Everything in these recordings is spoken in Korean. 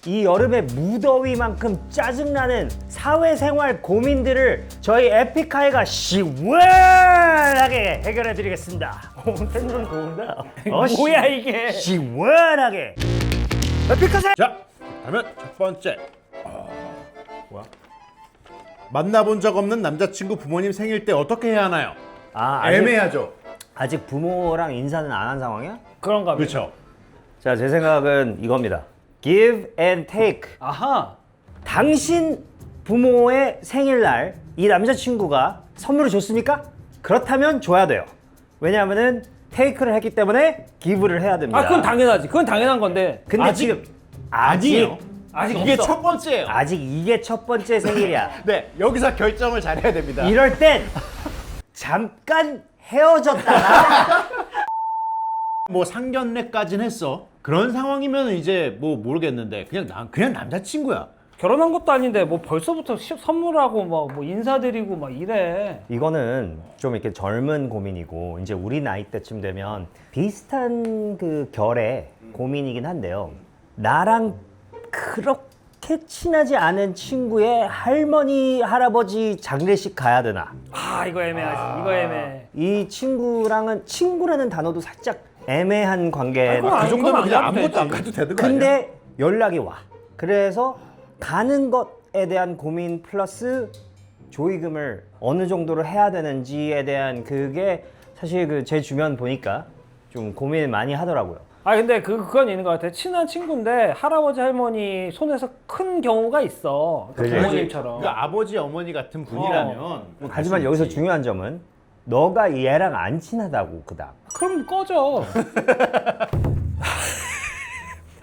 이 여름의 무더위만큼 짜증나는 사회생활 고민들을 저희 에픽하이가 시원하게 해결해 드리겠습니다. 텐션 좋은데? 뭐야 이게? 시원하게 에픽하세! 자, 그러면 첫 번째. 뭐야? 만나본 적 없는 남자친구 부모님 생일 때 어떻게 해야 하나요? 애매하죠. 아직 부모랑 인사는 안 한 상황이야? 그런가 보다. 그렇죠. 자, 제 생각은 이겁니다. Give and take. 아하. 당신 부모의 생일날 이 남자친구가 선물을 줬습니까? 그렇다면 줘야 돼요. 왜냐하면은 테이크를 했기 때문에 기브를 해야 됩니다. 아 그건 당연하지. 그건 당연한 건데. 근데 아직- 지금 아니에요. 아직 이게 없어. 첫 번째예요. 아직 이게 첫 번째 생일이야. 네, 여기서 결정을 잘해야 됩니다. 이럴 땐 잠깐 헤어졌다가 뭐 상견례까지는 했어. 그런 상황이면 이제 뭐 모르겠는데 그냥 남자친구야. 결혼한 것도 아닌데 뭐 벌써부터 선물하고 뭐 인사드리고 막 이래. 이거는 좀 이렇게 젊은 고민이고 이제 우리 나이 때쯤 되면 비슷한 그 결의 고민이긴 한데요. 나랑 그렇게 친하지 않은 친구의 할머니, 할아버지 장례식 가야 되나? 아 이거 애매하지. 이거 애매해. 이 친구랑은 친구라는 단어도 살짝 애매한 관계. 그건 그 정도면 안 그냥 가도 아무것도 되지. 안 가도 되는 거 아니야? 근데 연락이 와. 그래서 가는 것에 대한 고민 플러스 조의금을 어느 정도로 해야 되는지에 대한 그게 사실 그 제 주변 보니까 좀 고민을 많이 하더라고요. 아 근데 그건 있는 것 같아. 친한 친구인데 할아버지 할머니 손에서 큰 경우가 있어. 그 그지. 부모님처럼. 그러니까 아버지 어머니 같은 분이라면 뭐 하지만 갈수 여기서 있지. 중요한 점은 너가 얘랑 안 친하다고 그다음. 그럼 꺼져.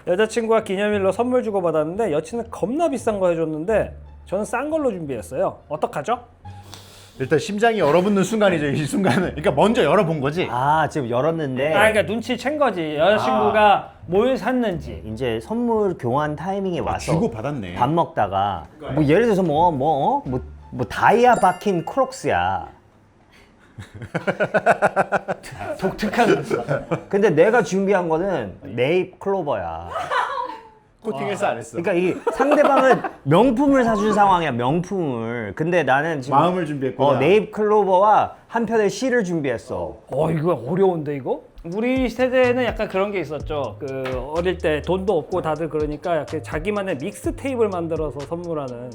여자친구가 기념일로 선물 주고 받았는데 여친은 겁나 비싼 거 해줬는데 저는 싼 걸로 준비했어요. 어떡하죠? 일단 심장이 얼어붙는 순간이죠. 이 순간은. 그러니까 먼저 열어본 거지. 아 지금 열었는데 아 그러니까 눈치 챈 거지. 여자친구가 뭘 샀는지. 이제 선물 교환 타이밍에 와서 주고 받았네. 밥 먹다가 뭐 예를 들어서 뭐 다이아 박힌 크록스야. 독특한. 근데 내가 준비한 거는 네잎 클로버야. 코팅했어 안 했어? 그러니까 이 상대방은 명품을 사준 상황이야, 명품을. 근데 나는 지금 마음을 준비했구나. 네잎 클로버와 한 편의 시를 준비했어. 이거 어려운데 이거? 우리 세대는 약간 그런 게 있었죠. 그 어릴 때 돈도 없고 다들 그러니까 약간 자기만의 믹스 테이프를 만들어서 선물하는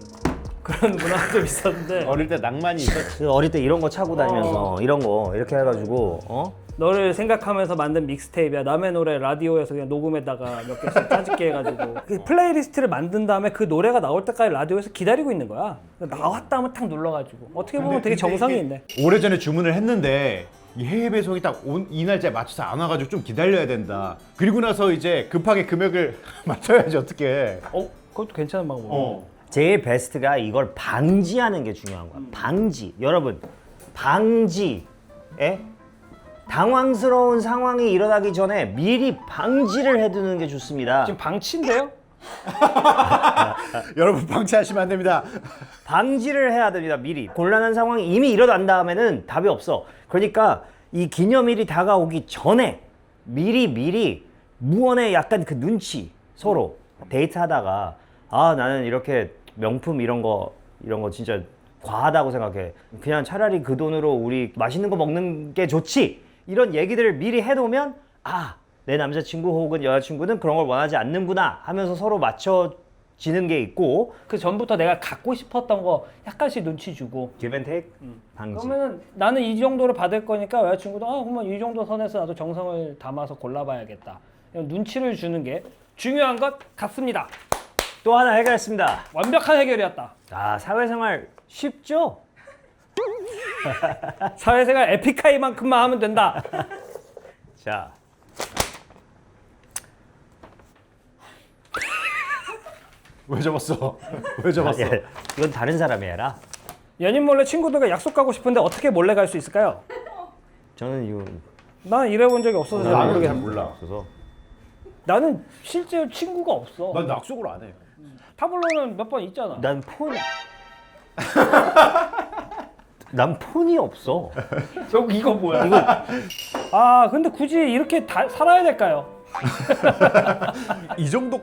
그런 문화가 좀 있었는데 어릴 때 낭만이 있었지. 그 어릴 때 이런 거 차고 다니면서 이런 거 이렇게 해가지고 너를 생각하면서 만든 믹스테이프야. 남의 노래 라디오에서 그냥 녹음에다가 몇 개씩 짜집게 해가지고 그 플레이리스트를 만든 다음에 그 노래가 나올 때까지 라디오에서 기다리고 있는 거야. 나왔다 하면 탁 눌러가지고 어떻게 보면 되게 정성이 있네. 오래전에 주문을 했는데 이 해외 배송이 딱 이 날짜에 맞춰서 안 와가지고 좀 기다려야 된다. 그리고 나서 이제 급하게 금액을 맞춰야지 어떻게. 그것도 괜찮은 방법이야. 제일 베스트가 이걸 방지하는 게 중요한 거야. 방지. 여러분, 방지에 당황스러운 상황이 일어나기 전에 미리 방지를 해두는 게 좋습니다. 지금 방치인데요? 여러분 방치하시면 안 됩니다. 방지를 해야 됩니다. 미리. 곤란한 상황이 이미 일어난 다음에는 답이 없어. 그러니까 이 기념일이 다가오기 전에 미리 무언의 약간 그 눈치 서로 데이트하다가 나는 이렇게 명품 이런 거 진짜 과하다고 생각해. 그냥 차라리 그 돈으로 우리 맛있는 거 먹는 게 좋지. 이런 얘기들을 미리 해놓으면 내 남자친구 혹은 여자친구는 그런 걸 원하지 않는구나 하면서 서로 맞춰지는 게 있고 그 전부터 내가 갖고 싶었던 거 약간씩 눈치 주고 give and take 방지. 그러면은 나는 이 정도를 받을 거니까 여자친구도 그러면 이 정도 선에서 나도 정성을 담아서 골라봐야겠다. 이런 눈치를 주는 게 중요한 것 같습니다. 또 하나 해결했습니다. 완벽한 해결이었다. 사회생활 쉽죠? 사회생활 에픽하이만큼만 하면 된다. 자, 왜 접었어? 왜 접었어? 야, 이건 다른 사람이 해라. 연인 몰래 친구들과 약속 가고 싶은데 어떻게 몰래 갈 수 있을까요? 저는 이거 난 이래본 적이 없어서 잘 나는 모르겠어. 잘 몰라. 없어서. 나는 실제 친구가 없어. 난 약속을 안 해. 타블로는 몇 번 있잖아. 난 폰이 없어. 이거 뭐야? 근데 굳이 이렇게 살아야 될까요? 이 정도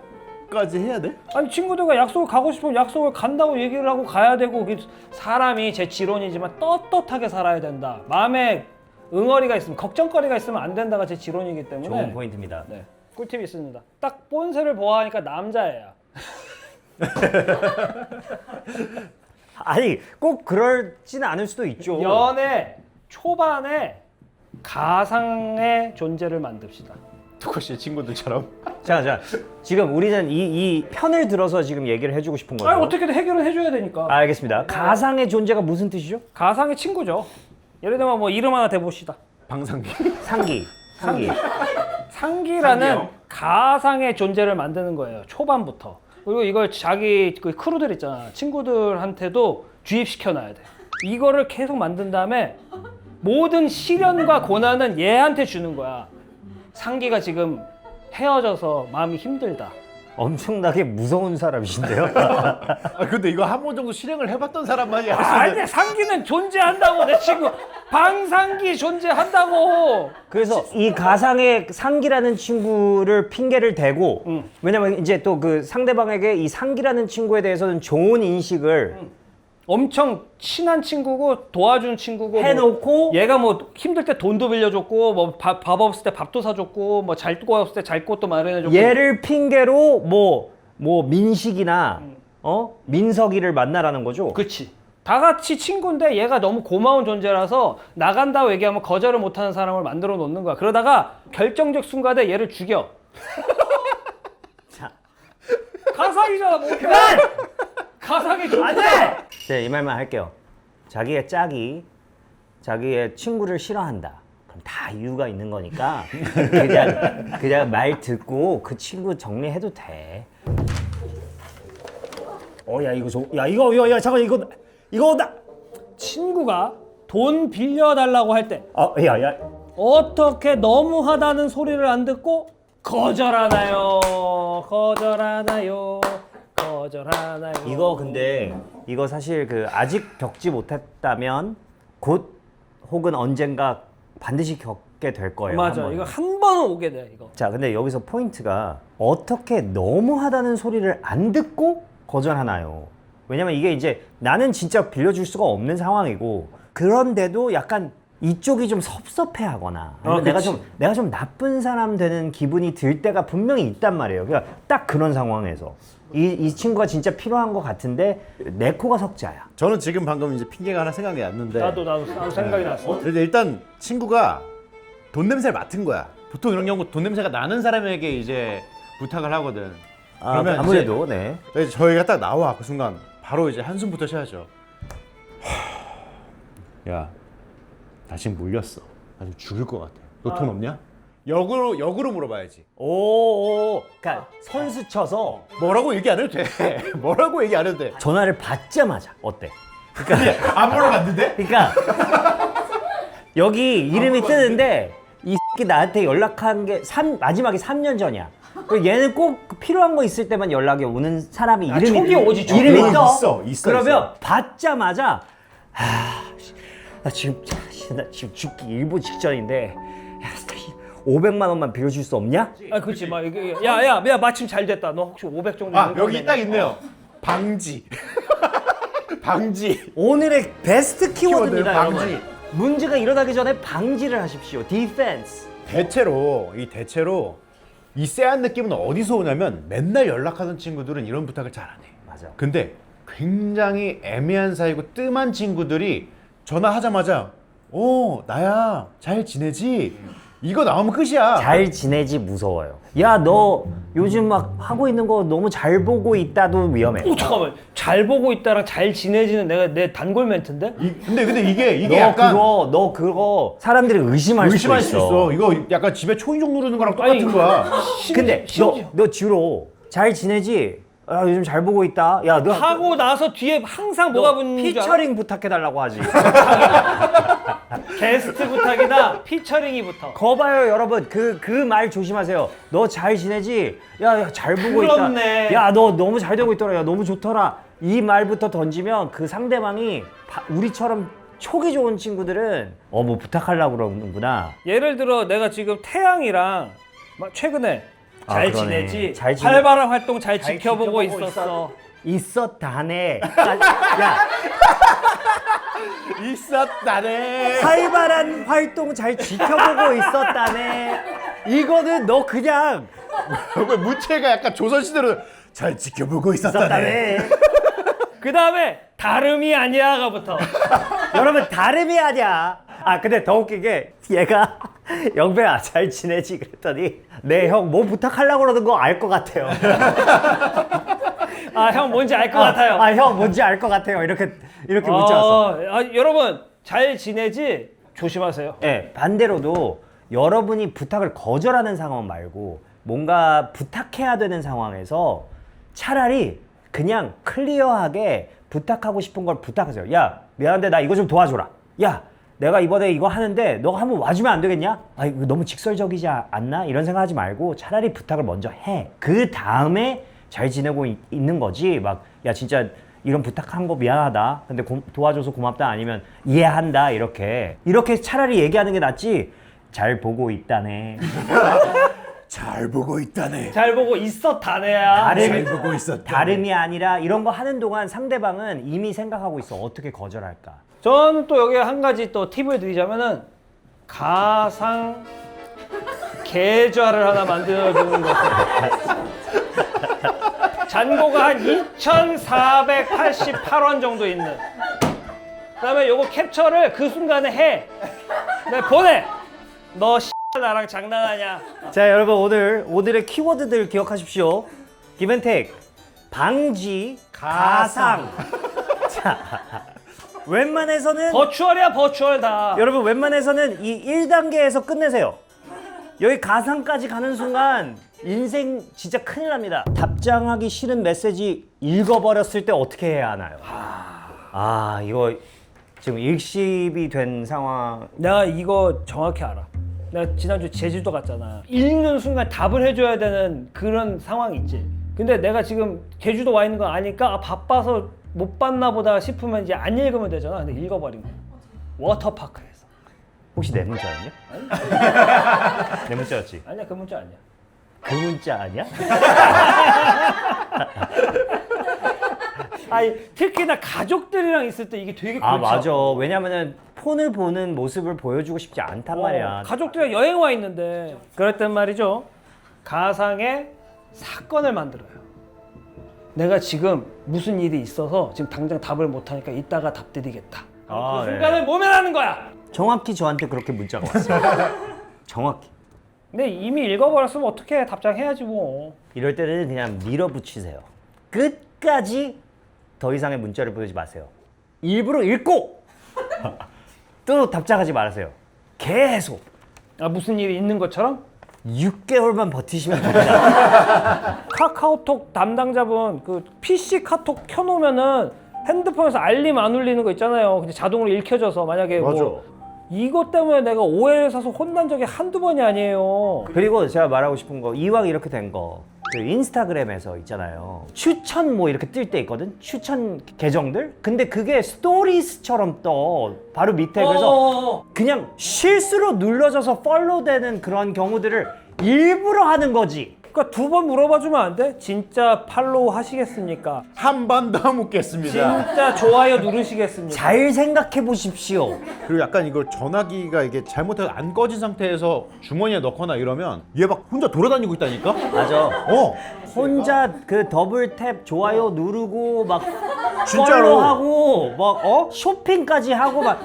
약속까지 해야 돼? 아니 친구들과 약속을 가고 싶으면 약속을 간다고 얘기를 하고 가야 되고 사람이 제 지론이지만 떳떳하게 살아야 된다. 마음에 응어리가 있으면 걱정거리가 있으면 안 된다가 제 지론이기 때문에 좋은 포인트입니다. 네, 꿀팁이 있습니다. 딱 본세를 보아하니까 남자애야. 아니 꼭 그럴지는 않을 수도 있죠. 연애 초반에 가상의 존재를 만듭시다. 토커씨 친구들처럼. 자, 지금 우리는 이 편을 들어서 지금 얘기를 해주고 싶은 거죠. 아니 어떻게든 해결을 해줘야 되니까. 알겠습니다. 가상의 존재가 무슨 뜻이죠? 가상의 친구죠. 예를 들면 뭐 이름 하나 대봅시다. 방상기. 상기. 상기라는 상기요? 가상의 존재를 만드는 거예요. 초반부터. 그리고 이걸 자기 그 크루들 있잖아. 친구들한테도 주입시켜놔야 돼. 이거를 계속 만든 다음에 모든 시련과 고난은 얘한테 주는 거야. 상기가 지금 헤어져서 마음이 힘들다. 엄청나게 무서운 사람이신데요. 아 근데 이거 한 번 정도 실행을 해봤던 사람만이 할 수 있는. 아니 상기는 존재한다고. 내 친구 방상기 존재한다고. 그래서 이 가상의 상기라는 친구를 핑계를 대고 왜냐면 이제 또 그 상대방에게 이 상기라는 친구에 대해서는 좋은 인식을 엄청 친한 친구고 도와준 친구고 해놓고 뭐 얘가 뭐 힘들 때 돈도 빌려줬고 뭐 밥 없을 때 밥도 사줬고 뭐 잘 거 없을 때 잘 것도 마련해줬고 얘를 핑계로 뭐 민식이나 민석이를 만나라는 거죠. 그치. 다 같이 친구인데 얘가 너무 고마운 존재라서 나간다고 얘기하면 거절을 못하는 사람을 만들어 놓는 거야. 그러다가 결정적 순간에 얘를 죽여. 자, 가상이잖아 뭐. 가상의 존재. 네, 이 말만 할게요. 자기의 짝이 자기의 친구를 싫어한다. 그럼 다 이유가 있는 거니까 그냥 말 듣고 그 친구 정리해도 돼. 야 잠깐 이거 나. 친구가 돈 빌려달라고 할 때 야. 어떻게 너무하다는 소리를 안 듣고 거절하나요? 거절하나요? 거절하나요? 이거 근데 이거 사실 그 아직 겪지 못했다면 곧 혹은 언젠가 반드시 겪게 될 거예요. 맞아. 한 번은. 이거 한 번은 오게 돼 이거. 자, 근데 여기서 포인트가 어떻게 너무하다는 소리를 안 듣고 거절하나요? 왜냐면 이게 이제 나는 진짜 빌려줄 수가 없는 상황이고 그런데도 약간 이쪽이 좀 섭섭해하거나 아니면 내가 좀 나쁜 사람 되는 기분이 들 때가 분명히 있단 말이에요. 그러니까 딱 그런 상황에서 이 친구가 진짜 필요한 것 같은데 내 코가 석자야. 저는 지금 방금 이제 핑계가 하나 생각이 났는데. 나도 생각이 났어. 근데 일단 친구가 돈 냄새를 맡은 거야. 보통 이런 경우 돈 냄새가 나는 사람에게 이제 부탁을 하거든. 그러면 아무래도 네. 이제 저희가 딱 나와 그 순간 바로 이제 한숨부터 쉬어야죠. 야, 나 지금 물렸어. 나 지금 죽을 것 같아. 너 돈 없냐? 역으로 물어봐야지. 그러니까 선수 쳐서 뭐라고 얘기 안 해도 돼. 뭐라고 얘기 안 해도 돼. 전화를 받자마자 어때? 안 물어봤는데? 그러니까 여기 이름이 뜨는데 이 새끼 나한테 연락한 게 마지막에 3년 전이야. 그리고 얘는 꼭 필요한 거 있을 때만 연락이 오는 사람이 촉이 오지, 촉이. 이름이 떠. 있어. 그러면 받자마자 나 지금 죽기 일보 직전인데 500만 원만 빌려줄 수 없냐? 아 그렇지 막 이게 야야 마침 잘 됐다. 너 혹시 500 정도 아, 있는 거 여기 아니냐? 딱 있네요. 방지. 방지. 오늘의 베스트 키워드입니다, 키워드, 방지. 여러분. 문제가 일어나기 전에 방지를 하십시오. 디펜스. 대체로 이 쎄한 느낌은 어디서 오냐면 맨날 연락하던 친구들은 이런 부탁을 잘 안 해. 맞아. 근데 굉장히 애매한 사이고 뜸한 친구들이 전화하자마자 나야 잘 지내지? 이거 나오면 끝이야. 잘 지내지 무서워요. 야, 너 요즘 막 하고 있는 거 너무 잘 보고 있다도 위험해. 오 잠깐만 잘 보고 있다랑 잘 지내지는 내 단골 멘트인데? 근데 이게 너 약간 너 그거 사람들이 의심할 수 수도 있어. 이거 약간 집에 초인종 누르는 거랑 똑같은 거야. 근데 너 주로 잘 지내지? 야, 요즘 잘 보고 있다. 야, 너 하고 나서 뒤에 항상 뭐가 붙는 줄 알아? 피처링 부탁해달라고 하지. 게스트 부탁이다 피처링이 붙어. 거봐요, 여러분. 그 말 조심하세요. 너 잘 지내지? 야, 잘 보고 부럽네. 있다. 야, 너 너무 잘 되고 있더라. 야, 너무 좋더라. 이 말부터 던지면 그 상대방이 우리처럼 촉이 좋은 친구들은 뭐 부탁하려고 그러는구나. 예를 들어 내가 지금 태양이랑 막 최근에 잘 그러네. 지내지. 잘 지내- 활발한 활동 잘 잘 지켜보고 지켜보고 있었어. 있었다네. 야, 있었다네. 활발한 활동 잘 지켜보고 있었다네. 이거는 너 그냥 왜 무채가 약간 조선시대로 잘 지켜보고 있었다네. 있었다네. 그 다음에 다름이 아니야가 붙어. 여러분 다름이 아니야. 아 근데 더 웃긴 게 얘가 영배야 잘 지내지 그랬더니 네 형 뭐 부탁하려고 그러는 거 알 것 같아요. 아, 형 뭔지 알 것 같아요. 아 형 뭔지 알 것 같아요. 이렇게 문자 왔어. 여러분 잘 지내지? 조심하세요. 네, 반대로도 여러분이 부탁을 거절하는 상황 말고 뭔가 부탁해야 되는 상황에서 차라리 그냥 클리어하게 부탁하고 싶은 걸 부탁하세요. 야 미안한데 나 이거 좀 도와줘라. 야 내가 이번에 이거 하는데 너가 한번 와주면 안 되겠냐? 아 이거 너무 직설적이지 않나? 이런 생각하지 말고 차라리 부탁을 먼저 해. 그 다음에 잘 지내고 있는 거지. 막 야 진짜 이런 부탁한 거 미안하다. 근데 도와줘서 고맙다. 아니면 이해한다. 이렇게 차라리 얘기하는 게 낫지. 잘 보고 있다네. 잘 보고 있다네. 잘 보고 있었다네야. 잘 보고 있었다. 다름이 아니라 이런 거 하는 동안 상대방은 이미 생각하고 있어. 어떻게 거절할까? 저는 또 여기에 한 가지 또 팁을 드리자면은 가상 계좌를 하나 만들어주는 것. 잔고가 한 2,488원 정도 있는. 그다음에 요거 캡처를 그 순간에 해. 내가 보내. 너 나랑 장난하냐? 자 여러분 오늘의 키워드들 기억하십시오. 기브앤테이크 방지 가상. 자 웬만해서는 버추얼이야 버추얼 다. 여러분 웬만해서는 이 1단계에서 끝내세요. 여기 가상까지 가는 순간 인생 진짜 큰일 납니다. 답장하기 싫은 메시지 읽어버렸을 때 어떻게 해야 하나요? 아 이거 지금 일십이 된 상황. 내가 이거 정확히 알아. 내가 지난주 제주도 갔잖아. 읽는 순간 답을 해줘야 되는 그런 상황이 있지. 근데 내가 지금 제주도 와 있는 거 아니까 바빠서 못 봤나 보다 싶으면 이제 안 읽으면 되잖아. 근데 읽어버린 거야. 워터파크에서. 혹시 내 문자였냐? 내 문자였지? 아니야 그 문자 아니야. 그 문자 아니야? 아니 특히나 가족들이랑 있을 때 이게 되게 아 골치 맞아. 아파. 왜냐면은 폰을 보는 모습을 보여주고 싶지 않단 말이야. 가족들이랑 여행 와 있는데 그럴 땐 말이죠. 가상의 사건을 만들어요. 내가 지금 무슨 일이 있어서 지금 당장 답을 못 하니까 이따가 답 드리겠다. 아, 그 네. 순간을 모면하는 거야. 정확히 저한테 그렇게 문자가 왔어요. 정확히. 근데 이미 읽어버렸으면 어떻게 답장해야지 뭐. 이럴 때는 그냥 밀어붙이세요. 끝까지 더 이상의 문자를 보내지 마세요. 일부러 읽고 또 답장하지 말으세요. 계속 아 무슨 일이 있는 것처럼? 6개월만 버티시면 됩니다. 카카오톡 담당자분 그 PC 카톡 켜놓으면은 핸드폰에서 알림 안 울리는 거 있잖아요. 근데 자동으로 읽혀져서 만약에 맞아. 뭐 이것 때문에 내가 오해를 사서 혼난 적이 한두 번이 아니에요. 그리고 제가 말하고 싶은 거 이왕 이렇게 된 거 그 인스타그램에서 있잖아요. 추천 뭐 이렇게 뜰 때 있거든. 추천 계정들. 근데 그게 스토리스처럼 떠. 바로 밑에 그래서 그냥 실수로 눌러져서 팔로우되는 그런 경우들을 일부러 하는 거지. 그러니까 두 번 물어봐주면 안 돼? 진짜 팔로우 하시겠습니까? 한 번 더 묻겠습니다. 진짜 좋아요 누르시겠습니까? 잘 생각해 보십시오. 그리고 약간 이걸 전화기가 이게 잘못해서 안 꺼진 상태에서 주머니에 넣거나 이러면 얘 막 혼자 돌아다니고 있다니까? 맞아. 혼자 그 더블 탭 좋아요 누르고 막 진짜로. 하고 막 쇼핑까지 하고 막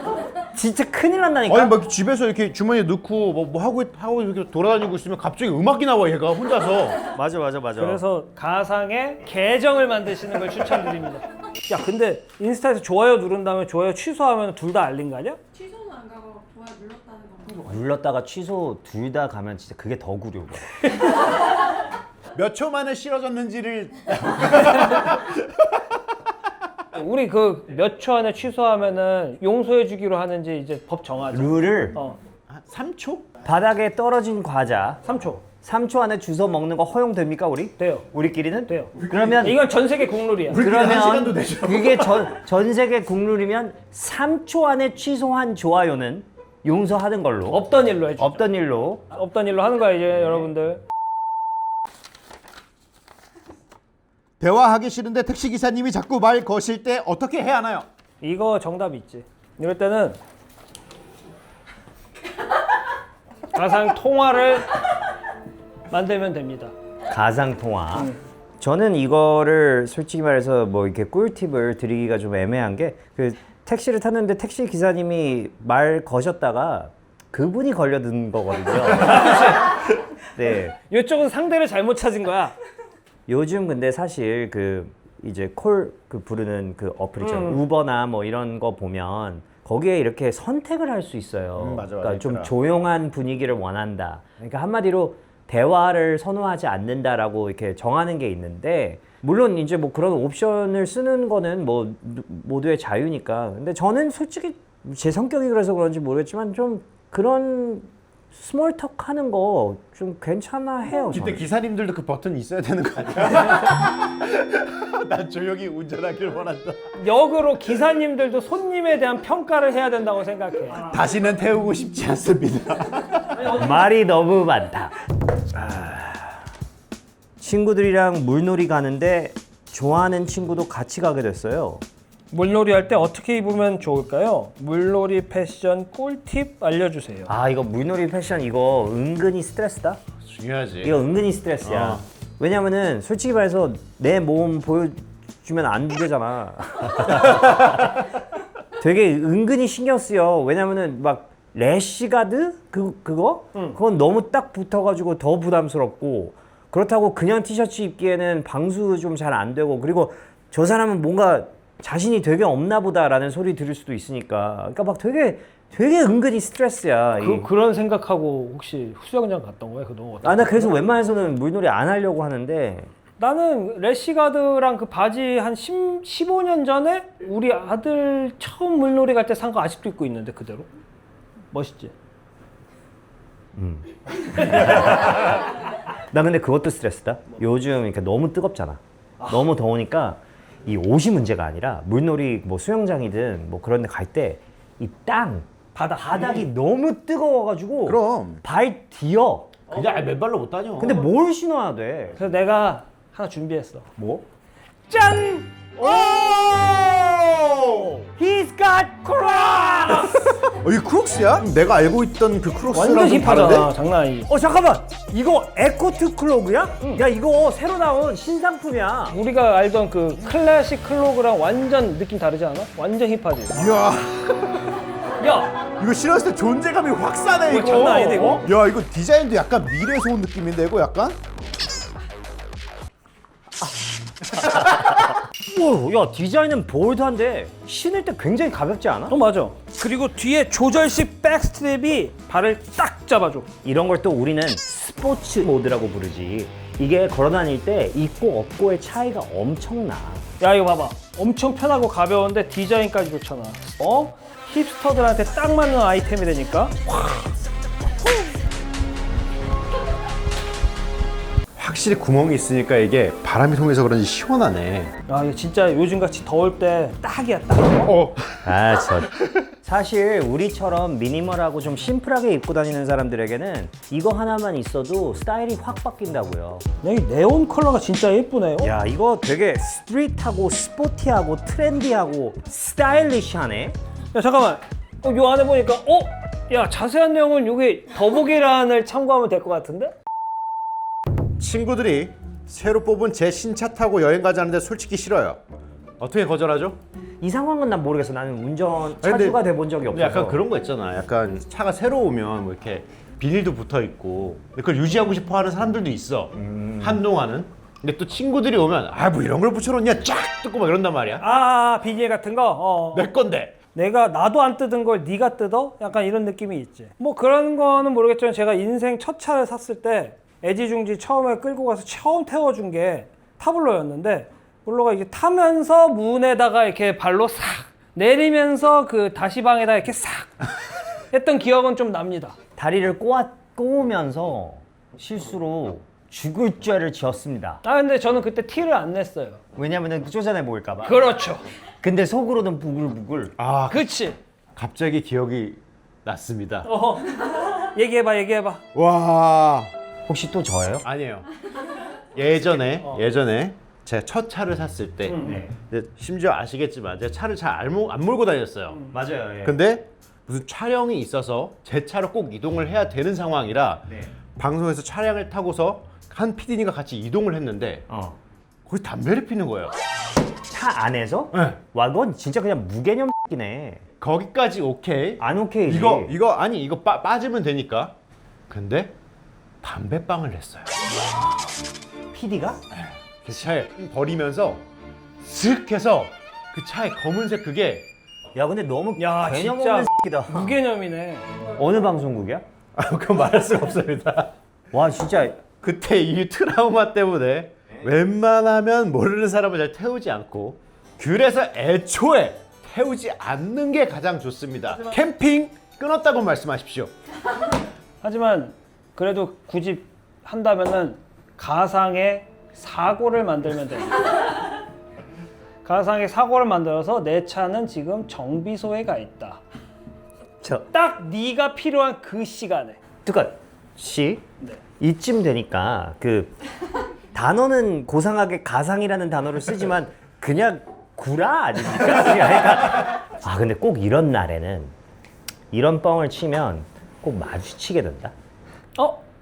진짜 큰일 난다니까. 아니 막 집에서 이렇게 주머니에 넣고 뭐 하고 이렇게 돌아다니고 있으면 갑자기 음악이 나와 얘가 혼자서. 맞아. 그래서 가상의 계정을 만드시는 걸 추천드립니다. 야 근데 인스타에서 좋아요 누른 다음에 좋아요 취소하면 둘 다 알린 거 아니야? 취소는 안 가고 좋아요 눌렀다는 거. 눌렀다가 취소 둘 다 가면 진짜 그게 더 구려. 몇 초 만에 싫어졌는지를 우리 그 몇 초 안에 취소하면은 용서해 주기로 하는지 이제 법 정하자. 룰을 한 3초? 바닥에 떨어진 과자 3초 3초 안에 주워 먹는 거 허용됩니까 우리? 돼요. 우리끼리는? 돼요. 그러면 이건 전 세계 국룰이야. 한 시간도 그러면 되죠. 그게 전 세계 국룰이면 3초 안에 취소한 좋아요는 용서하는 걸로 없던 일로 해줘. 없던 일로. 없던 일로 하는 거야 이제 여러분들. 대화하기 싫은데 택시 기사님이 자꾸 말 거실 때 어떻게 해야 하나요? 이거 정답 있지. 이럴 때는 가상 통화를 만들면 됩니다. 가상 통화. 저는 이거를 솔직히 말해서 뭐 이렇게 꿀팁을 드리기가 좀 애매한 게 그 택시를 탔는데 택시 기사님이 말 거셨다가 그분이 걸려든 거거든요. 네. 이쪽은 상대를 잘못 찾은 거야. 요즘 근데 사실 그 이제 콜 그 부르는 그 어플 있잖아요. 우버나 뭐 이런 거 보면 거기에 이렇게 선택을 할 수 있어요. 맞아, 그러니까 좀 있더라. 조용한 분위기를 원한다. 그러니까 한마디로 대화를 선호하지 않는다라고 이렇게 정하는 게 있는데 물론 이제 뭐 그런 옵션을 쓰는 거는 뭐 모두의 자유니까. 근데 저는 솔직히 제 성격이 그래서 그런지 모르겠지만 좀 그런 스몰톡 하는 거 좀 괜찮아 해요. 근데 저는. 기사님들도 그 버튼이 있어야 되는 거 아니야? 난 조용히 운전하길 원한다. 역으로 기사님들도 손님에 대한 평가를 해야 된다고 생각해. 다시는 태우고 싶지 않습니다. 말이 너무 많다. 친구들이랑 물놀이 가는데 좋아하는 친구도 같이 가게 됐어요. 물놀이 할 때 어떻게 입으면 좋을까요? 물놀이 패션 꿀팁 알려주세요. 아 이거 물놀이 패션 이거 은근히 스트레스다. 중요하지. 이거 은근히 스트레스야. 왜냐면은 솔직히 말해서 내 몸 보여주면 안 되잖아. 되게 은근히 신경 쓰여. 왜냐면은 막 래시가드 그거 그건 너무 딱 붙어가지고 더 부담스럽고 그렇다고 그냥 티셔츠 입기에는 방수 좀 잘 안 되고 그리고 저 사람은 뭔가 자신이 되게 없나 보다라는 소리 들을 수도 있으니까 그러니까 막 되게 은근히 스트레스야. 그런 생각하고 혹시 수영장 갔던 거야? 그거 어때? 나 그래서 웬만해서는 물놀이 안 하려고 하는데 나는 래시가드랑 그 바지 한 15년 전에 우리 아들 처음 물놀이 갈 때 산 거 아직도 입고 있는데 그대로. 멋있지? 나 근데 그것도 스트레스다. 요즘 이렇게 너무 뜨겁잖아. 너무 더우니까 이 옷이 문제가 아니라 물놀이 뭐 수영장이든 뭐 그런 데 갈 때 이 바닥이 너무 뜨거워가지고 그럼. 발 뒤어. 그냥 맨발로 못 다녀. 근데 뭘 신어야 돼? 그래서 내가 하나 준비했어. 뭐? 짠! 오! He's got cross! 이게 크록스야? 내가 알고 있던 그 크록스랑 완전 좀 힙하잖아. 다른데? 장난 아니지. 잠깐만. 이거 에코트 클로그야? 야 이거 새로 나온 신상품이야. 우리가 알던 그 클래식 클로그랑 완전 느낌 다르지 않아? 완전 힙하지. 이야, 야! 이거 신었을 때 존재감이 확 싸네 이거. 장난 아니다, 이거. 야, 이거 디자인도 약간 미래에서 온 느낌인데 이거 약간? 오, 야 디자인은 볼드한데 신을 때 굉장히 가볍지 않아? 맞아. 그리고 뒤에 조절식 백스트랩이 발을 딱 잡아줘. 이런 걸 또 우리는 스포츠 모드라고 부르지. 이게 걸어다닐 때 있고 없고의 차이가 엄청나. 야 이거 봐봐. 엄청 편하고 가벼운데 디자인까지 좋잖아. 힙스터들한테 딱 맞는 아이템이 되니까. 확실히 구멍이 있으니까 이게 바람이 통해서 그런지 시원하네. 야 이거 진짜 요즘같이 더울 때 딱이야 딱. 사실 우리처럼 미니멀하고 좀 심플하게 입고 다니는 사람들에게는 이거 하나만 있어도 스타일이 확 바뀐다고요. 여기 네온 컬러가 진짜 예쁘네. 야 이거 되게 스트릿하고 스포티하고 트렌디하고 스타일리시하네. 야 잠깐만. 요 안에 보니까 야 자세한 내용은 요게 더보기란을 참고하면 될 것 같은데? 친구들이 새로 뽑은 제 신차 타고 여행 가자는데 솔직히 싫어요. 어떻게 거절하죠? 이 상황은 난 모르겠어. 나는 운전 근데- 차주가 돼본 적이 없어서. 약간 그런 거 있잖아. 약간 차가 새로 오면 뭐 이렇게 비닐도 붙어 있고 그걸 유지하고 싶어 하는 사람들도 있어. 한동안은. 근데 또 친구들이 오면 뭐 이런 걸 붙여놓냐 쫙 뜯고 막 이런단 말이야. 비닐 같은 거? 내 건데. 나도 안 뜯은 걸 네가 뜯어? 약간 이런 느낌이 있지. 뭐 그런 거는 모르겠지만 제가 인생 첫 차를 샀을 때 애지중지 처음에 끌고 가서 처음 태워준 게 타블로였는데 몰로가 이게 타면서 문에다가 이렇게 발로 싹 내리면서 그 다시방에다 이렇게 싹 했던 기억은 좀 납니다. 다리를 꼬으면서 실수로 죽을 죄를 지었습니다. 근데 저는 그때 티를 안 냈어요. 왜냐면은 쫓아내 보일까 봐. 그렇죠. 근데 속으로는 부글부글. 그치. 갑자기 기억이 났습니다. 얘기해봐. 와. 혹시 또 저예요? 아니에요. 예전에 제가 첫 차를 샀을 때 네. 이제 심지어 아시겠지만 제가 차를 잘 안 몰고 다녔어요. 맞아요. 예. 근데 무슨 촬영이 있어서 제 차로 꼭 이동을 해야 되는 상황이라 네. 방송에서 차량을 타고서 한 PD님과 같이 이동을 했는데 거기 담배를 피는 거예요. 차 안에서? 네. 와, 넌 진짜 그냥 무개념 X네. 거기까지 오케이. 안 오케이지. 이거 빠지면 되니까. 근데 담배빵을 냈어요. PD가? 그 차에 버리면서 슥 해서 그 차에 검은색 그게 야, 근데 너무 야, 개념 진짜 없는 X다. 무개념이네. 어느 방송국이야? 그건 말할 수가 없습니다. 와, 진짜 그때 이 트라우마 때문에 웬만하면 모르는 사람을 잘 태우지 않고 그래서 애초에 태우지 않는 게 가장 좋습니다. 캠핑 끊었다고 말씀하십시오. 하지만 그래도 굳이 한다면은 가상의 사고를 만들면 됩니다. 가상의 사고를 만들어서 내 차는 지금 정비소에 가 있다. 딱 네가 필요한 그 시간에. 그러니까 씨 네. 이쯤 되니까 그 단어는 고상하게 가상이라는 단어를 쓰지만 그냥 구라 아닙니까? 그러니까 아, 근데 꼭 이런 날에는 이런 뻥을 치면 꼭 마주치게 된다.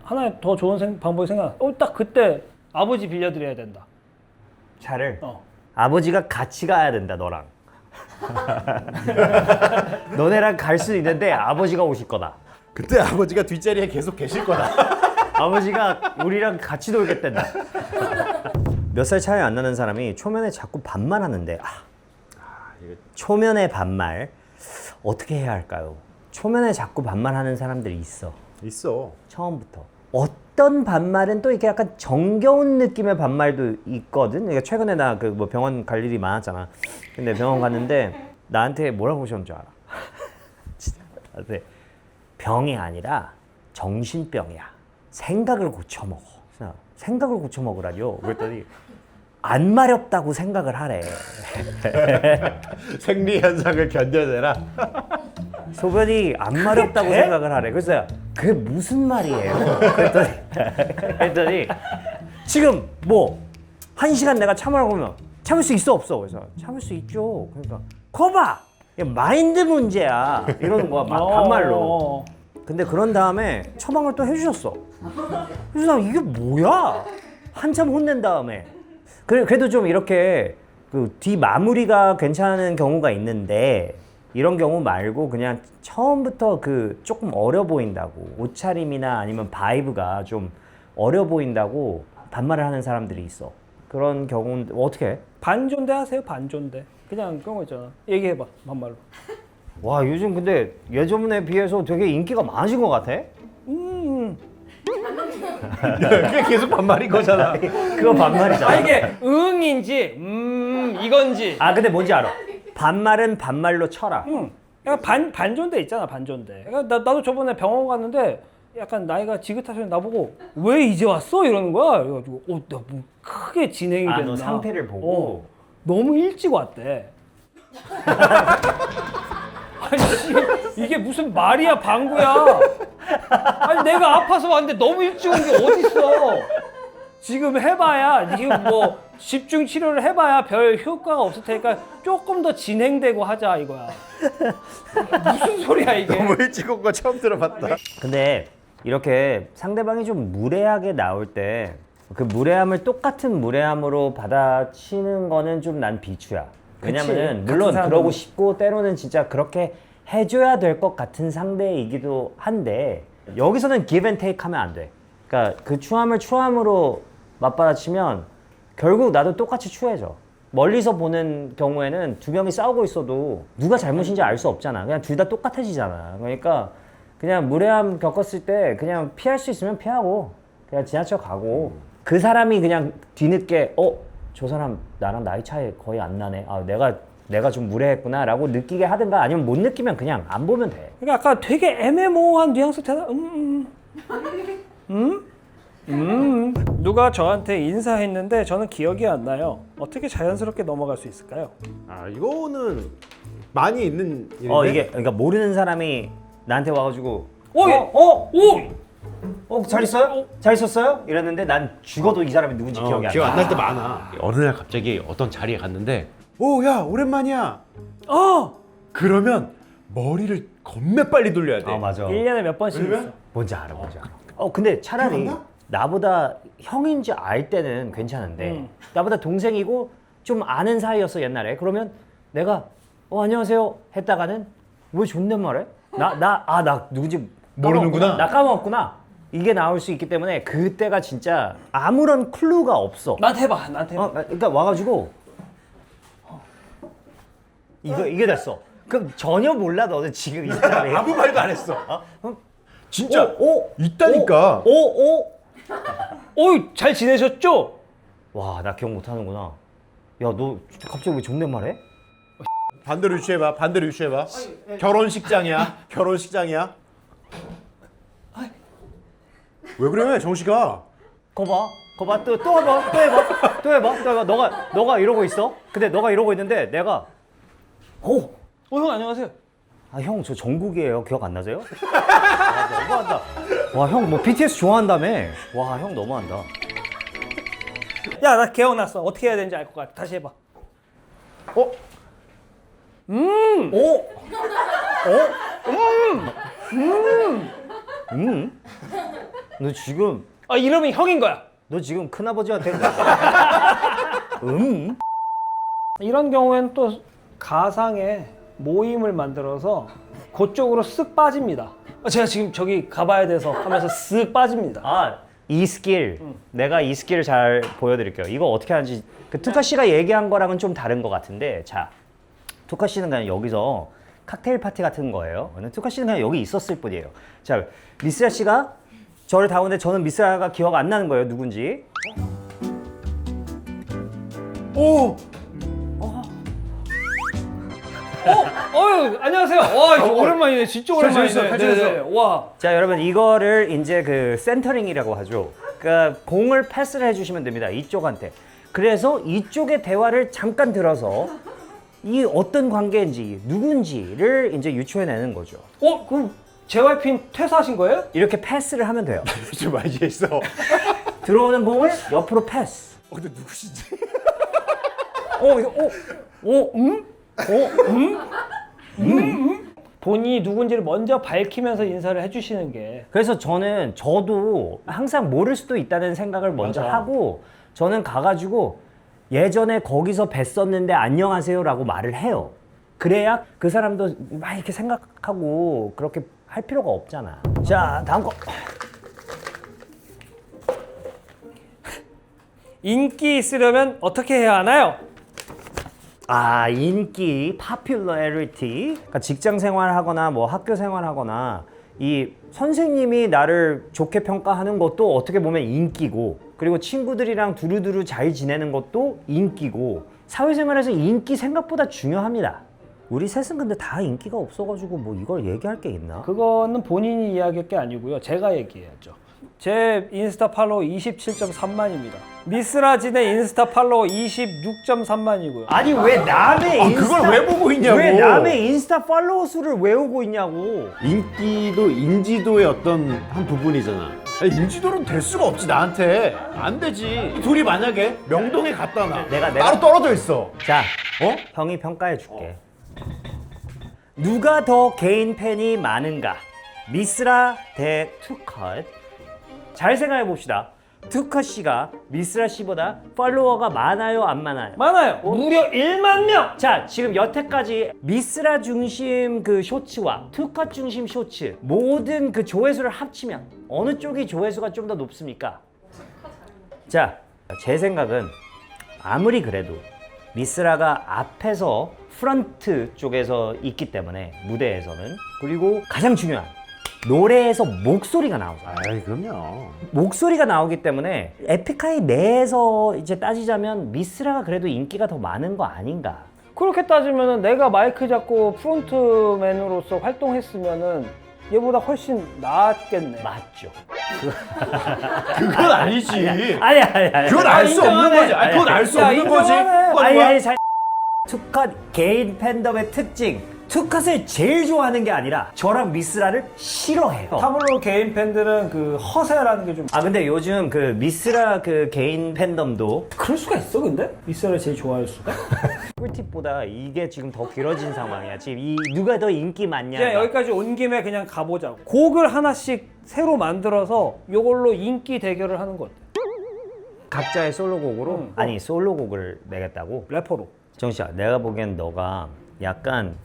하나 더 좋은 방법이 생각. 딱 그때 아버지 빌려드려야 된다. 차를 어. 아버지가 같이 가야 된다, 너랑. 너네랑 갈 수 있는데 아버지가 오실 거다. 그때 아버지가 뒷자리에 계속 계실 거다. 아버지가 우리랑 같이 놀겠단다. 몇 살 차이 안 나는 사람이 초면에 자꾸 반말하는데 초면에 반말 어떻게 해야 할까요? 초면에 자꾸 반말하는 사람들이 있어. 있어. 처음부터. 어떤 반말은 또 이렇게 약간 정겨운 느낌의 반말도 있거든. 그러니까 최근에 나 그 뭐 병원 갈 일이 많았잖아. 근데 병원 갔는데 나한테 뭐라고 하셨는 줄 알아? 진짜 나한테 병이 아니라 정신병이야. 생각을 고쳐 먹어. 생각을 고쳐 먹으라뇨. 그랬더니 안 마렵다고 생각을 하래. 생리 현상을 견뎌내라. 소변이 안 마렵다고 생각을 하래. 그래서 그게 무슨 말이에요? 그랬더니 지금 뭐 1시간 내가 참으라고 하면 참을 수 있어 없어? 그래서 참을 수 있죠. 그러니까 거봐! 마인드 문제야. 이러는 거야. 반말로. 근데 그런 다음에 처방을 또 해주셨어. 그래서 나 이게 뭐야? 한참 혼낸 다음에 그래도 좀 이렇게 그 뒤 마무리가 괜찮은 경우가 있는데 이런 경우 말고 그냥 처음부터 그 조금 어려 보인다고 옷차림이나 아니면 바이브가 좀 어려 보인다고 반말을 하는 사람들이 있어. 그런 경우는 어떻게 해? 반존대 하세요. 반존대. 그냥 그런 거 있잖아. 얘기해봐. 반말로. 와, 요즘 근데 예전에 비해서 되게 인기가 많아진 것 같아. 그게 계속 반말인 거잖아. 그거 반말이잖아. 이게 응인지 이건지. 근데 뭔지 알아. 반말은 반말로 쳐라. 약간 반존대 있잖아. 반존대. 그러니까 나도 저번에 병원 갔는데 약간 나이가 지긋하셔서 나보고 왜 이제 왔어? 이러는 거야. 그래가지고 나 뭐 크게 진행이 됐나. 너 상태를 보고. 너무 일찍 왔대. 아니 이게 무슨 말이야 방구야. 아니 내가 아파서 왔는데 너무 일찍 온 게 어딨어. 지금 해봐야 지금 뭐 집중 치료를 해봐야 별 효과가 없을 테니까 조금 더 진행되고 하자 이거야. 무슨 소리야 이게. 너무 일찍 온 거 처음 들어봤다. 근데 이렇게 상대방이 좀 무례하게 나올 때 그 무례함을 똑같은 무례함으로 받아치는 거는 좀 난 비추야. 왜냐면은 물론 그러고 싶고 때로는 진짜 그렇게 해줘야 될 것 같은 상대이기도 한데 여기서는 give and take 하면 안 돼. 그러니까 그 추함을 추함으로 맞받아치면 결국 나도 똑같이 추해져. 멀리서 보는 경우에는 두 명이 싸우고 있어도 누가 잘못인지 알 수 없잖아. 그냥 둘 다 똑같아지잖아. 그러니까 그냥 무례함 겪었을 때 그냥 피할 수 있으면 피하고 그냥 지나쳐 가고 그 사람이 그냥 뒤늦게 저 사람 나랑 나이 차이 거의 안 나네. 내가 좀 무례했구나라고 느끼게 하든가 아니면 못 느끼면 그냥 안 보면 돼. 그러니까 아까 되게 애매모호한 뉘앙스 대답. 누가 저한테 인사했는데 저는 기억이 안 나요. 어떻게 자연스럽게 넘어갈 수 있을까요? 이거는 많이 있는 일인데. 이게 그러니까 모르는 사람이 나한테 와가지고 오! 잘 있어요? 잘 있었어요? 이랬는데 난 죽어도 이 사람이 누군지 기억이 안 나. 기억 안 날 때 많아. 어느 날 갑자기 어떤 자리에 갔는데 오, 야, 오랜만이야. 그러면 머리를 겁내 빨리 돌려야 돼. 아 맞아. 1년에 몇 번씩 있어. 뭔지 알아, 뭔지 알아. 근데 차라리 기억나? 나보다 형인지 알 때는 괜찮은데 나보다 동생이고 좀 아는 사이였어 옛날에. 그러면 내가 안녕하세요 했다가는 왜 존댓말해? 나 누군지 모르는구나. 나 까먹었구나. 이게 나올 수 있기 때문에 그때가 진짜 아무런 클루가 없어. 나한테 해봐. 그러니까 와가지고 이게 됐어. 그럼 전혀 몰라 너는 지금 이 사람이. 아무 말도 안 했어. 진짜 오, 있다니까. 오이 잘 지내셨죠? 와, 나 기억 못하는구나. 야, 너 갑자기 왜 존댓말해? 반대로 유추해봐. 반대로 유추해봐. 결혼식장이야. 결혼식장이야. 왜 그래, 정식아? 거봐, 또 해봐. 너가 이러고 있어. 근데 너가 이러고 있는데 내가 형 안녕하세요. 형 저 정국이에요. 기억 안 나세요? 너무한다. 와, 형 뭐 BTS 좋아한다며. 와, 형 너무한다. 야, 나 기억났어. 어떻게 해야 되는지 알 것 같아. 다시 해봐. 너 지금 이름이 형인 거야. 너 지금 큰아버지한테 이런 경우에는 또 가상의 모임을 만들어서 그쪽으로 쓱 빠집니다. 제가 지금 저기 가봐야 돼서 하면서 쓱 빠집니다. 이 스킬 내가 이 스킬을 잘 보여드릴게요. 이거 어떻게 하는지 그 투카 씨가 얘기한 거랑은 좀 다른 것 같은데, 자, 투카 씨는 그냥 여기서 칵테일 파티 같은 거예요. 투카 씨는 그냥 여기 있었을 뿐이에요. 자, 미스라 씨가 저를 다오는데 저는 미스라가 기억 안 나는 거예요, 누군지. 안녕하세요. 와, 이거 오랜만이네. 진짜 오랜만이네. 잘 지냈어. 네네. 와. 자, 여러분 이거를 이제 그 센터링이라고 하죠. 그러니까 공을 패스를 해주시면 됩니다. 이쪽한테. 그래서 이쪽의 대화를 잠깐 들어서 이 어떤 관계인지 누군지를 이제 유추해내는 거죠. 그럼 JYP는 퇴사하신 거예요? 이렇게 패스를 하면 돼요. 좀 많이 했어. 들어오는 공을 옆으로 패스. 근데 누구시지? 본인이 누군지를 먼저 밝히면서 인사를 해주시는 게. 그래서 저도 항상 모를 수도 있다는 생각을 먼저 맞아. 하고 저는 가가지고 예전에 거기서 뵀었는데 안녕하세요라고 말을 해요. 그래야 그 사람도 막 이렇게 생각하고 그렇게 할 필요가 없잖아. 자, 다음 거. 인기 있으려면 어떻게 해야 하나요? 인기, popularity. 그러니까 직장 생활하거나 뭐 학교 생활하거나 이 선생님이 나를 좋게 평가하는 것도 어떻게 보면 인기고, 그리고 친구들이랑 두루두루 잘 지내는 것도 인기고, 사회생활에서 인기 생각보다 중요합니다. 우리 셋은 근데 다 인기가 없어가지고 뭐 이걸 얘기할 게 있나? 그거는 본인이 이야기할 게 아니고요. 제가 얘기해야죠. 제 인스타 팔로워 27.3만입니다. 미스라진의 인스타 팔로워 26.3만이고요. 아니 왜 남의 인스타 그걸 왜 보고 있냐고. 왜 남의 인스타 팔로워 수를 외우고 있냐고. 인기도 인지도의 어떤 한 부분이잖아. 인지도는 될 수가 없지, 나한테. 안 되지. 둘이 만약에 명동에 갔다 나. 내가- 따로 떨어져 있어. 자, 형이 평가해 줄게. 누가 더 개인 팬이 많은가? 미스라 대 투컷. 잘 생각해 봅시다. 투컷 씨가 미스라 씨보다 팔로워가 많아요, 안 많아요? 많아요. 무려 1만 명. 자, 지금 여태까지 미스라 중심 그 쇼츠와 투컷 중심 쇼츠 모든 그 조회수를 합치면 어느 쪽이 조회수가 좀 더 높습니까? 자, 제 생각은 아무리 그래도 미스라가 앞에서 프런트 쪽에서 있기 때문에 무대에서는, 그리고 가장 중요한 노래에서 목소리가 나오잖아요. 아이, 그럼요. 목소리가 나오기 때문에 에픽하이 내에서 이제 따지자면 미스라가 그래도 인기가 더 많은 거 아닌가? 그렇게 따지면은 내가 마이크 잡고 프론트맨으로서 활동했으면은 얘보다 훨씬 나았겠네. 맞죠? 그건 아니지. 아니. 그건 알 수 없는 인정하네. 거지. 그건 알 수 야, 없는 거지. 인정하네. 그건 뭐야? 투컷 개인 팬덤의 특징. 투컷을 제일 좋아하는 게 아니라 저랑 미스라를 싫어해요. 타블로 개인 팬들은 그 허세라는 게 좀 아 근데 요즘 그 미스라 그 개인 팬덤도 그럴 수가 있어 근데? 미스를 제일 좋아할 수가? 꿀팁보다 이게 지금 더 길어진 상황이야. 지금 이 누가 더 인기 많냐. 그냥 여기까지 온 김에 그냥 가보자고. 곡을 하나씩 새로 만들어서 이걸로 인기 대결을 하는 거 어때? 각자의 솔로곡으로 아니 솔로곡을 내겠다고. 래퍼로. 정씨야, 내가 보기엔 너가 약간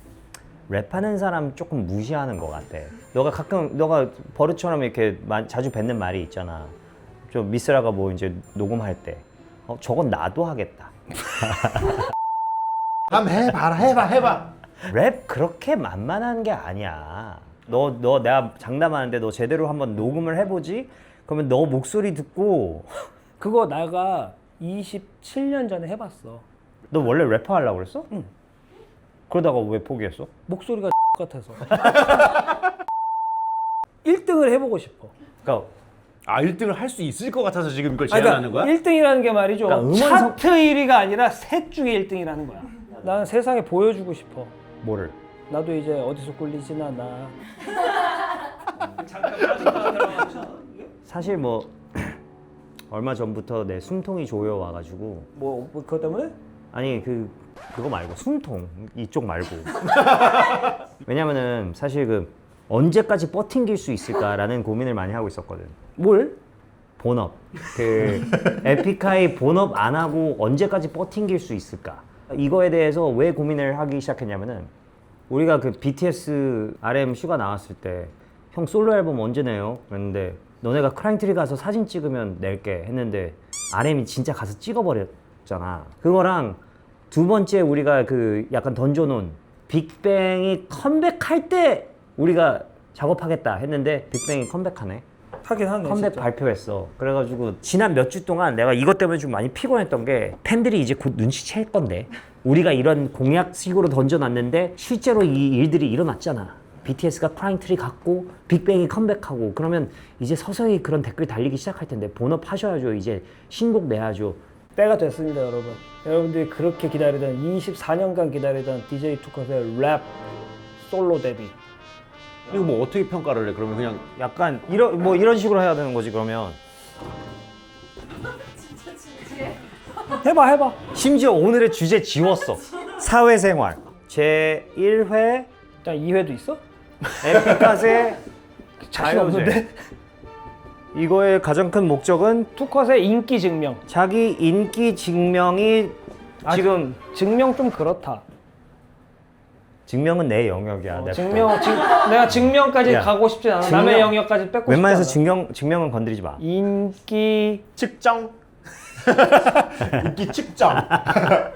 랩하는 사람 조금 무시하는 것 같아. 너가 버릇처럼 이렇게 자주 뱉는 말이 있잖아. 저 미스라가 뭐 이제 녹음할 때, 저건 나도 하겠다. 한번 해봐. 랩 그렇게 만만한 게 아니야. 너 내가 장담하는데 너 제대로 한번 녹음을 해보지? 그러면 너 목소리 듣고 그거 내가 27년 전에 해봤어. 너 원래 래퍼 하려고 그랬어? 응. 그러다가 왜 포기했어? 목소리가 같아서. 1등을 해보고 싶어. 그러니까 1등을 할 수 있을 것 같아서 지금 이걸 아니, 제안하는 거야? 1등이라는 게 말이죠. 그러니까 차트 1위가 아니라 셋 중에 1등이라는 거야. 나는 세상에 보여주고 싶어. 뭐를? 나도 이제 어디서 꿀리진 않아. 사실 뭐 얼마 전부터 내 숨통이 조여 와가지고 뭐 그것 때문에? 아니 그거 말고 숨통 이쪽 말고 왜냐면은 사실 그 언제까지 버팅길 수 있을까라는 고민을 많이 하고 있었거든. 뭘? 본업 그 에픽하이 본업 안 하고 언제까지 버팅길 수 있을까 이거에 대해서 왜 고민을 하기 시작했냐면은 우리가 그 BTS RM 슈가 나왔을 때 형 솔로 앨범 언제 내요? 그랬는데 너네가 크라잉트리 가서 사진 찍으면 낼게 했는데 RM이 진짜 가서 찍어버렸잖아. 그거랑 두 번째 우리가 그 약간 던져놓은 빅뱅이 컴백할 때 우리가 작업하겠다 했는데 빅뱅이 컴백하네. 하긴 하네. 컴백 진짜. 발표했어. 그래가지고 지난 몇 주 동안 내가 이것 때문에 좀 많이 피곤했던 게 팬들이 이제 곧 눈치챌 건데 우리가 이런 공약식으로 던져놨는데 실제로 이 일들이 일어났잖아. BTS가 크라잉트리 갔고 빅뱅이 컴백하고 그러면 이제 서서히 그런 댓글 달리기 시작할 텐데 본업 하셔야죠. 이제 신곡 내야죠. 때가 됐습니다, 여러분. 여러분들이 그렇게 기다리던 24년간 기다리던 DJ 투컷의 랩 솔로 데뷔. 이거 뭐 어떻게 평가를 해? 그러면 그냥 약간 이런 식으로 해야 되는 거지 그러면. 진짜 진지해? 해봐. 심지어 오늘의 주제 지웠어. 사회생활 제 1회 자, 2회도 있어? 에픽갓의 자신 없는데? 이거의 가장 큰 목적은 투컷의 인기 증명. 자기 인기 증명이 지금 증명 좀 그렇다. 증명은 내 영역이야. 내가 증명까지 야, 가고 싶진 않아. 증명. 남의 영역까지 뺏고 웬만해서 싶지 않아. 증명은 건드리지 마. 인기. 측정. 인기 측정.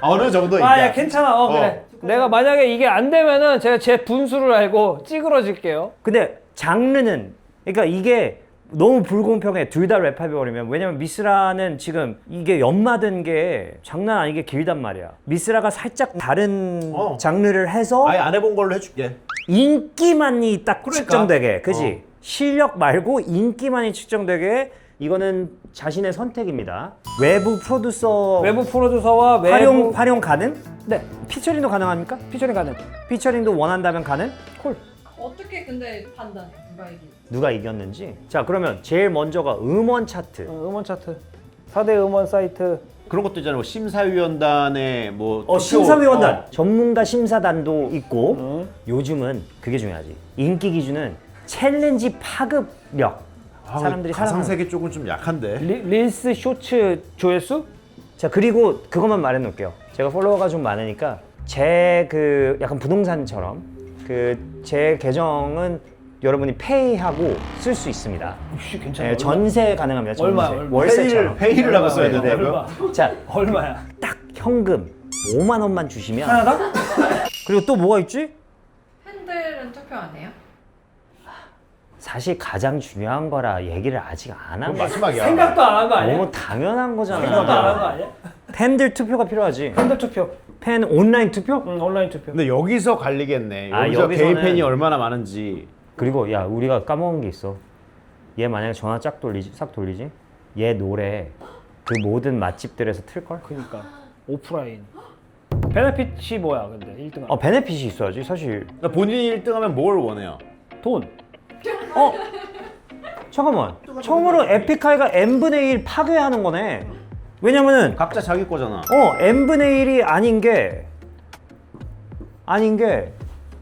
어느 정도 아, 야, 인기야? 괜찮아. 그래. 내가 만약에 이게 안 되면은 제가 제 분수를 알고 찌그러질게요. 근데 장르는 그러니까 이게 너무 불공평해. 둘 다 랩해버리면. 왜냐면 미스라는 지금 이게 연마된 게 장난 아니게 길단 말이야. 미스라가 살짝 다른 장르를 해서 아예 안 해본 걸로 해줄게. 인기만이 딱 그러니까. 측정되게. 그지? 실력 말고 인기만이 측정되게 이거는 자신의 선택입니다. 외부 프로듀서 외부 프로듀서와 활용 가능? 네, 피처링도 가능합니까? 피처링 가능. 피처링도 원한다면 가능? 콜. 어떻게 근데 판단해? 누가 이기? 누가 이겼는지. 자, 그러면 제일 먼저가 음원 차트. 음원 차트. 4대 음원 사이트. 그런 것도 있잖아. 뭐 심사위원단의 뭐 투표. 심사위원단, 전문가 심사단도 있고 요즘은 그게 중요하지. 인기 기준은 챌린지 파급력. 사람들이 가상 사랑하는. 세계 쪽은 좀 약한데. 릴스 쇼츠 조회수? 자, 그리고 그것만 말해 놓을게요. 제가 팔로워가 좀 많으니까 제 그 약간 부동산처럼 그 제 계정은 여러분이 페이하고 쓸 수 있습니다. 혹시 괜찮아? 네, 전세 가능합니다. 전세. 얼마야? 월세처럼. 페이를 하고 써야 네, 네. 된다고요? 자, 얼마야? 딱 현금 5만 원만 주시면 하나당? 그리고 또 뭐가 있지? 팬들은 투표 안 해요? 사실 가장 중요한 거라 얘기를 아직 안 한 그건 거야. 마지막이야. 생각도 안 한 거 아니야? 너무 당연한 생각도 안 한 거 거잖아. 아니야? 팬들 투표가 필요하지. 팬들 투표. 팬 온라인 투표? 응, 온라인 투표. 근데 여기서 갈리겠네. 아, 여기서 여기서는- 개인 팬이 얼마나 많은지. 그리고 야, 우리가 까먹은 게 있어. 얘 만약에 전화 싹 돌리지? 얘 노래 그 모든 맛집들에서 틀걸? 그니까 오프라인. 베네핏이 뭐야 근데 1등 베네핏이 있어야지 사실. 그러니까 본인이 1등하면 뭘 원해요? 돈. 잠깐만. 처음으로 에픽하이가 n분의 1 파괴하는 거네. 왜냐면은 각자 자기 거잖아. n분의 1이 아닌 게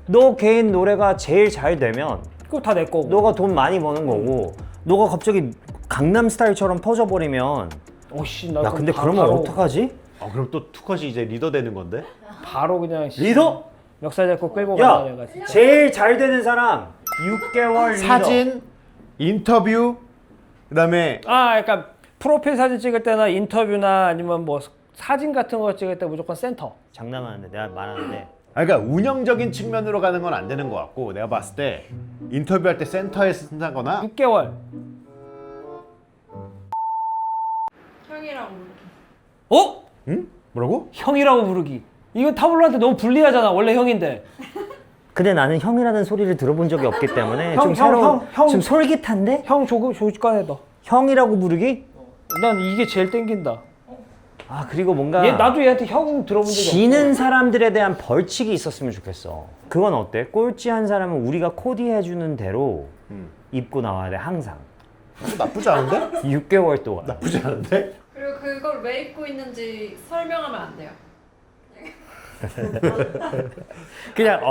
너 개인 노래가 제일 잘 되면 그거 다 내 거고. 너가 돈 많이 버는 거고 너가 갑자기 강남 스타일처럼 퍼져버리면 오씨 나 야 근데 그러면 바로, 어떡하지? 그럼 또 투컷이 이제 리더 되는 건데? 바로 그냥 리더? 멱살 잡고 끌고 야 가는 애가 진짜. 제일 잘 되는 사람 6개월 리더. 사진, 인터뷰, 그다음에 약간 프로필 사진 찍을 때나 인터뷰나 아니면 뭐 사진 같은 거 찍을 때 무조건 센터. 장난하는데 내가 말하는데 그러니까 운영적인 측면으로 가는 건 안 되는 것 같고 내가 봤을 때 인터뷰할 때 센터에 쓴다거나 6개월. 형이랑 부르기. 어? 응? 뭐라고? 형이라고 부르기. 이건 타블로한테 너무 불리하잖아. 원래 형인데. 근데 나는 형이라는 소리를 들어본 적이 없기 때문에 형, 좀 형, 새로운 형. 좀 솔깃한데? 형 조직관에 너. 형이라고 부르기? 난 이게 제일 땡긴다. 그리고 뭔가 나도 얘한테 형 들어본 적이 없어. 지는 사람들에 대한 벌칙이 있었으면 좋겠어. 그건 어때? 꼴찌한 사람은 우리가 코디해주는 대로 입고 나와야 돼 항상. 나쁘지 않은데? 6개월 동안. 나쁘지 않은데? 그리고 그걸 왜 입고 있는지 설명하면 안 돼요. 그냥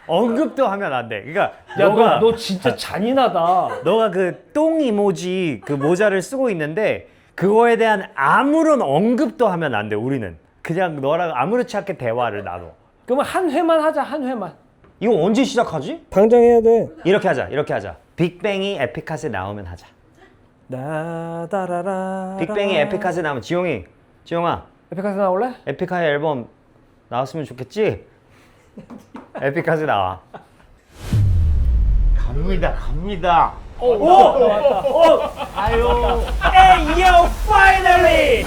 언급도 하면 안 돼. 그러니까 야, 너 진짜 잔인하다. 너가 그 똥 이모지 그 모자를 쓰고 있는데 그거에 대한 아무런 언급도 하면 안 돼. 우리는 그냥 너랑 아무렇지 않게 대화를 나눠. 그러면 한 회만 하자. 한 회만. 이거 언제 시작하지? 당장 해야 돼. 이렇게 하자. 빅뱅이 에픽핫에 나오면 하자. 나다라라. 빅뱅이 에픽핫에 나오면 지용아 에픽하스 나올래? 에픽하이 앨범 나왔으면 좋겠지? 에픽핫에 나와. 갑니다. 나왔다. 아유, hey yo, finally!